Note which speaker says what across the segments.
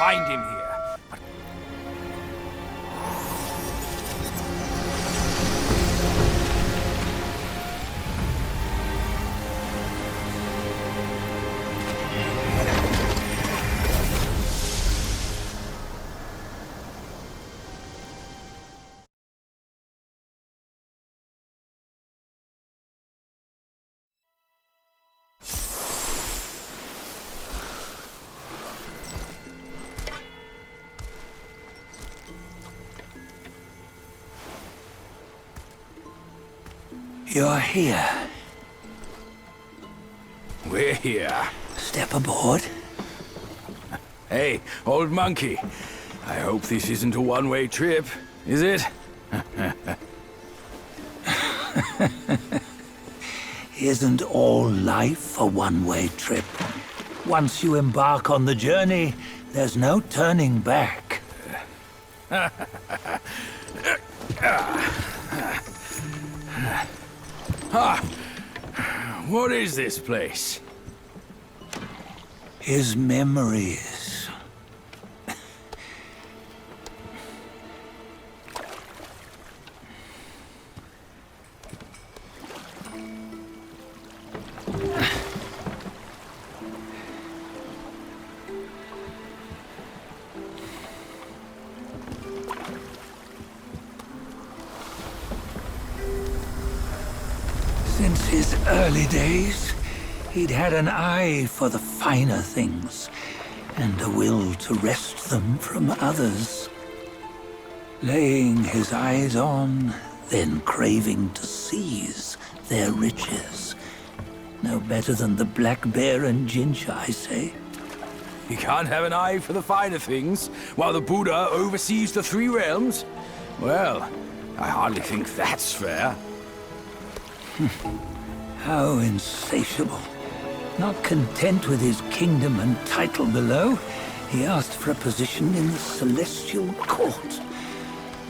Speaker 1: find him here.
Speaker 2: You're here.
Speaker 1: We're here.
Speaker 2: Step aboard.
Speaker 1: Hey, old monkey. I hope this isn't a one-way trip, is it?
Speaker 2: Isn't all life a one-way trip? Once you embark on the journey, there's no turning back.
Speaker 1: What is this place?
Speaker 2: His memories. Since his early days, he'd had an eye for the finer things, and a will to wrest them from others. Laying his eyes on, then craving to seize their riches. No better than the black bear and Ginger, I say.
Speaker 1: You can't have an eye for the finer things, while the Buddha oversees the three realms? Well, I hardly think that's fair.
Speaker 2: How insatiable. Not content with his kingdom and title below, he asked for a position in the celestial court.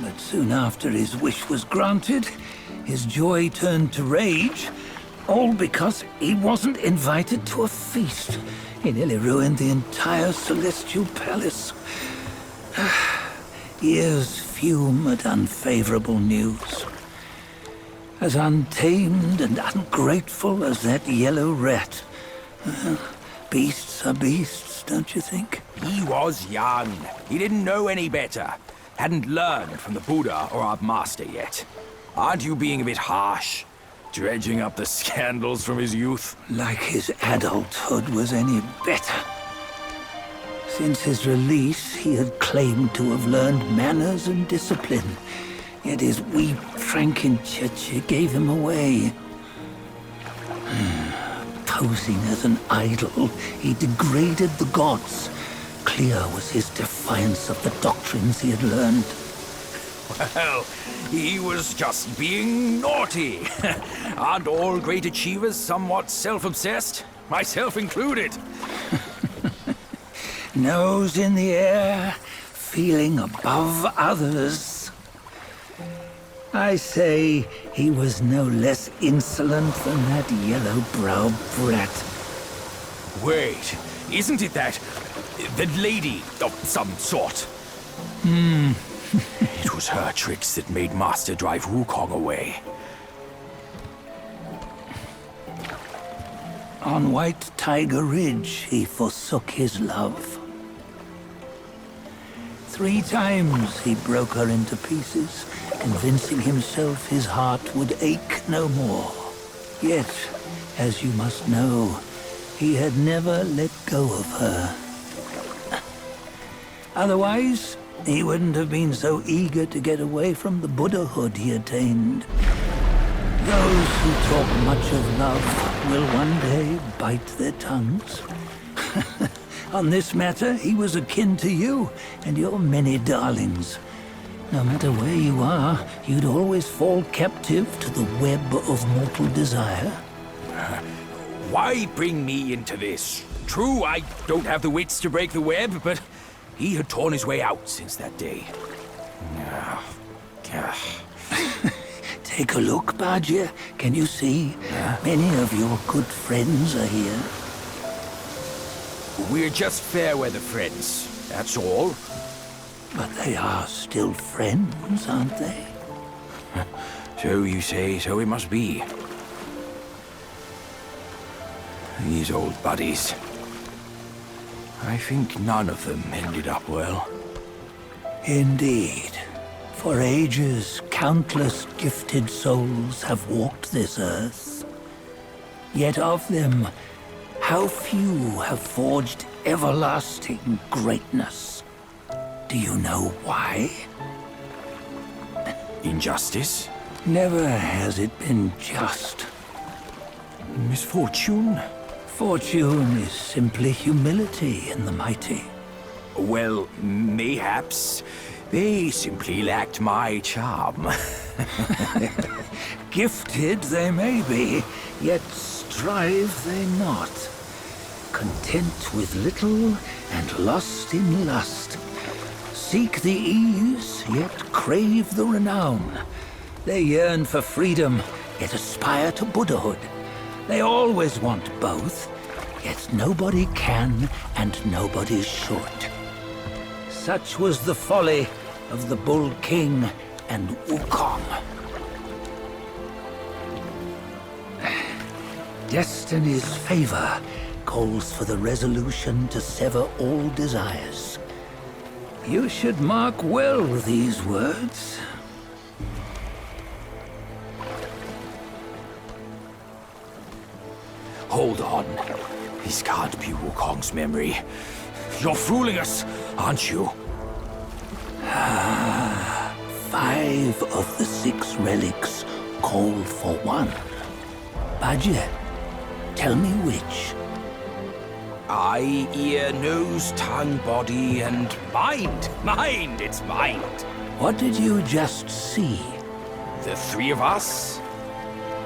Speaker 2: But soon after his wish was granted, his joy turned to rage, all because he wasn't invited to a feast. He nearly ruined the entire celestial palace. Ears fume at unfavorable news. As untamed and ungrateful as that yellow rat. Beasts are beasts, don't you think?
Speaker 1: He was young. He didn't know any better. Hadn't learned from the Buddha or our master yet. Aren't you being a bit harsh? Dredging up the scandals from his youth?
Speaker 2: Like his adulthood was any better. Since his release, he had claimed to have learned manners and discipline. Yet his weak Frankenchurch gave him away. Posing as an idol, he degraded the gods. Clear was his defiance of the doctrines he had learned.
Speaker 1: Well, he was just being naughty. Aren't all great achievers somewhat self-obsessed? Myself included.
Speaker 2: Nose in the air, feeling above others. I say he was no less insolent than that yellow-browed brat.
Speaker 1: Wait, isn't it that lady of some sort? It was her tricks that made Master drive Wukong away.
Speaker 2: On White Tiger Ridge, he forsook his love. 3 times he broke her into pieces, convincing himself his heart would ache no more. Yet, as you must know, he had never let go of her. Otherwise, he wouldn't have been so eager to get away from the Buddhahood he attained. Those who talk much of love will one day bite their tongues. On this matter, he was akin to you and your many darlings. No matter where you are, you'd always fall captive to the web of mortal desire.
Speaker 1: Why bring me into this? True, I don't have the wits to break the web, but he had torn his way out since that day.
Speaker 2: Take a look, Bajia. Can you see? Many of your good friends are here.
Speaker 1: We're just fair weather friends. That's all.
Speaker 2: But they are still friends, aren't they?
Speaker 1: So you say, so it must be. These old buddies. I think none of them ended up well.
Speaker 2: Indeed. For ages, countless gifted souls have walked this earth. Yet of them, how few have forged everlasting greatness? Do you know why?
Speaker 1: Injustice?
Speaker 2: Never has it been just.
Speaker 1: Misfortune?
Speaker 2: Fortune is simply humility in the mighty.
Speaker 1: Well, mayhaps they simply lacked my charm.
Speaker 2: Gifted they may be, yet strive they not. Content with little and lost in lust. Seek the ease, yet crave the renown. They yearn for freedom, yet aspire to Buddhahood. They always want both, yet nobody can and nobody should. Such was the folly of the Bull King and Wukong. Destiny's favor calls for the resolution to sever all desires. You should mark well these words.
Speaker 1: Hold on. This can't be Wukong's memory. You're fooling us, aren't you?
Speaker 2: 5 of the 6 relics call for one. Bajie, tell me which.
Speaker 1: Eye, ear, nose, tongue, body, and mind. Mind, it's mind.
Speaker 2: What did you just see?
Speaker 1: The 3 of us?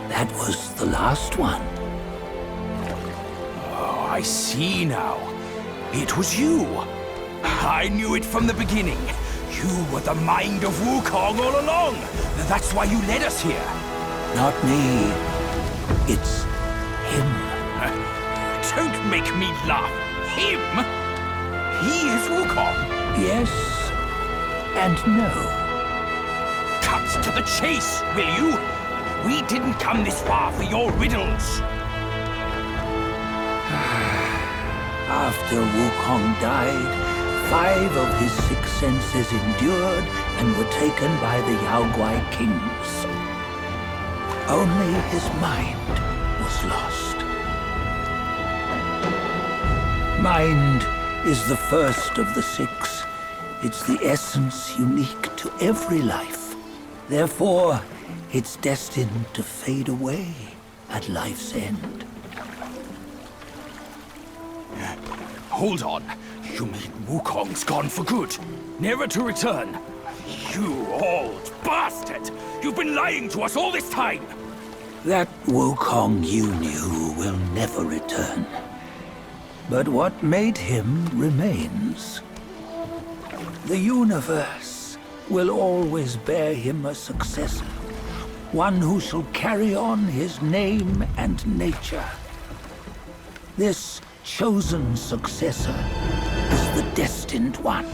Speaker 2: That was the last one.
Speaker 1: Oh, I see now. It was you. I knew it from the beginning. You were the mind of Wukong all along. That's why you led us here.
Speaker 2: Not me. It's him.
Speaker 1: Don't make me laugh. Him? He is Wukong.
Speaker 2: Yes and no.
Speaker 1: Cut to the chase, will you? We didn't come this far for your riddles.
Speaker 2: After Wukong died, 5 of his 6 senses endured and were taken by the Yaoguai kings. Only his mind was lost. Mind is the first of the 6. It's the essence unique to every life. Therefore, it's destined to fade away at life's end.
Speaker 1: Hold on. You mean Wukong's gone for good? Never to return? You old bastard! You've been lying to us all this time!
Speaker 2: That Wukong you knew will never return. But what made him remains. The universe will always bear him a successor. One who shall carry on his name and nature. This chosen successor is the destined one.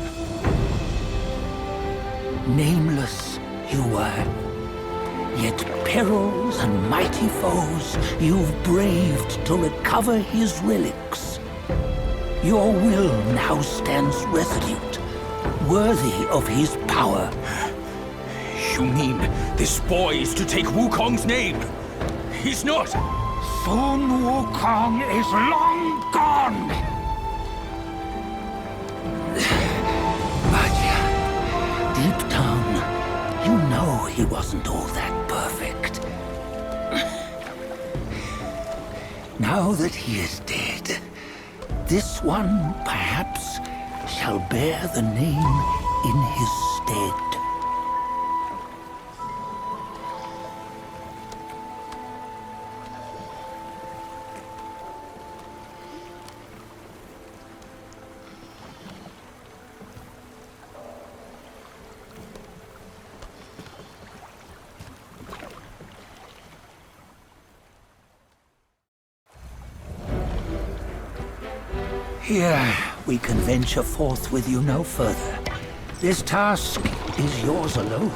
Speaker 2: Nameless you were, yet perils and mighty foes you've braved to recover his relics. Your will now stands resolute, worthy of his power.
Speaker 1: You mean this boy is to take Wukong's name? He's not!
Speaker 2: Sun Wukong is long gone! But deep down, you know he wasn't all that perfect. Now that he is dead, this one, perhaps, shall bear the name in his stead. Here, we can venture forth with you no further. This task is yours alone.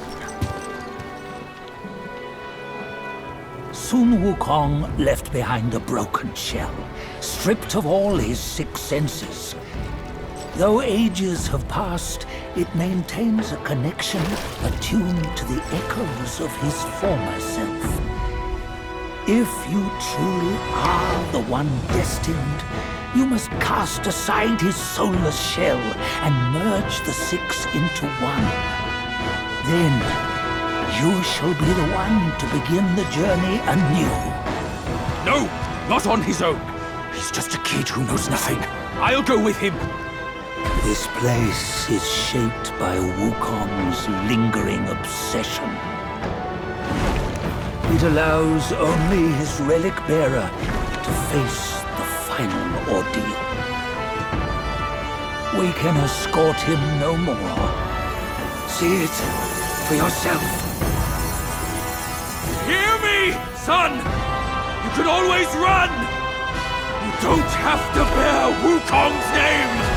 Speaker 2: Soon Wukong left behind a broken shell, stripped of all his 6 senses. Though ages have passed, it maintains a connection attuned to the echoes of his former self. If you truly are the one destined, you must cast aside his soulless shell and merge the 6 into one. Then, you shall be the one to begin the journey anew.
Speaker 1: No, not on his own. He's just a kid who knows nothing. I'll go with him.
Speaker 2: This place is shaped by Wukong's lingering obsession. It allows only his relic bearer to face the final ordeal. We can escort him no more. See it for yourself.
Speaker 1: Hear me, son! You can always run! You don't have to bear Wukong's name!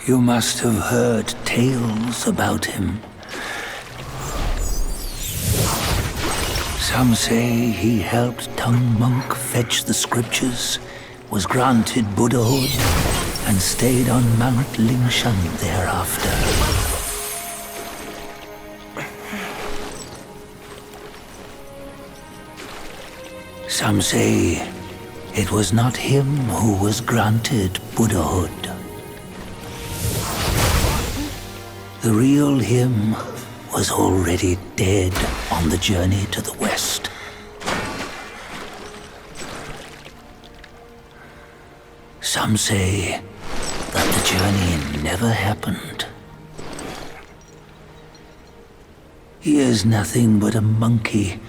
Speaker 2: You must have heard tales about him. Some say he helped Tung Monk fetch the scriptures, was granted Buddhahood, and stayed on Mount Lingshan thereafter. Some say it was not him who was granted Buddhahood. The real him was already dead on the journey to the west. Some say that the journey never happened. He is nothing but a monkey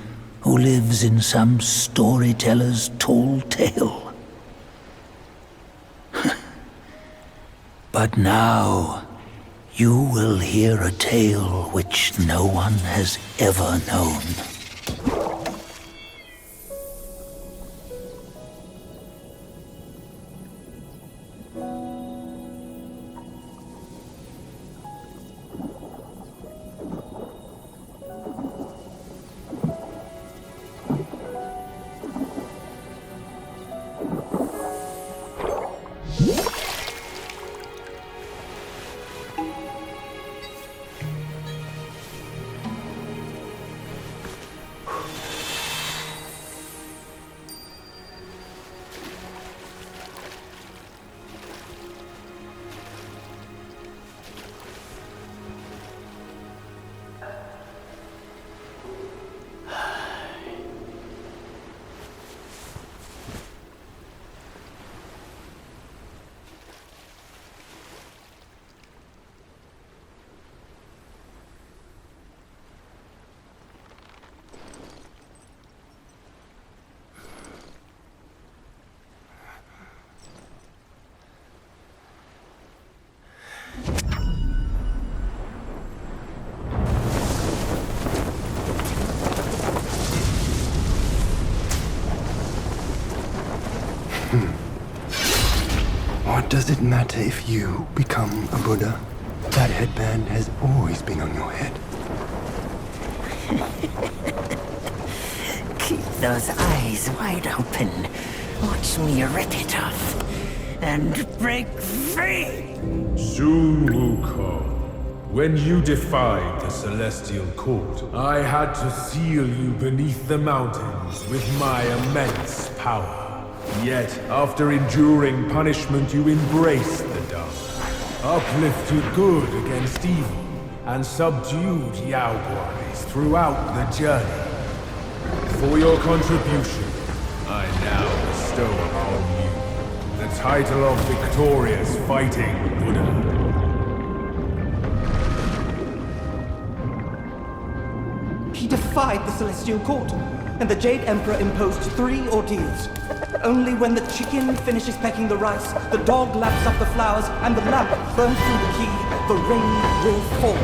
Speaker 2: who lives in some storyteller's tall tale. But now, you will hear a tale which no one has ever known.
Speaker 3: What does it matter if you become a Buddha? That headband has always been on your head.
Speaker 4: Keep those eyes wide open. Watch me rip it off and break free.
Speaker 5: Sun Wukong, when you defied the Celestial Court, I had to seal you beneath the mountains with my immense power. Yet, after enduring punishment, you embraced the dark, uplifted good against evil, and subdued Yao Guais throughout the journey. For your contribution, I now bestow upon you the title of Victorious Fighting Buddha.
Speaker 6: He defied the Celestial Court, and the Jade Emperor imposed 3 ordeals. Only when the chicken finishes pecking the rice, the dog laps up the flowers, and the lamp burns through the key, the rain will fall.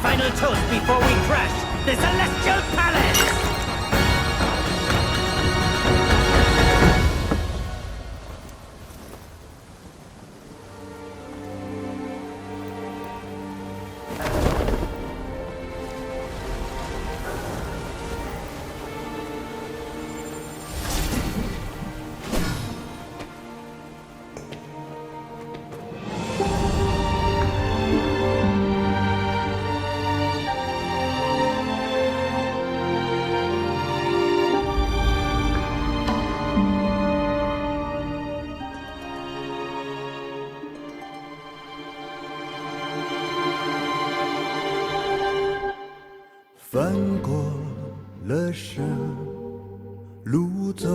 Speaker 4: final toast before we crash the Celestial Palace!
Speaker 3: 翻过了山，路走。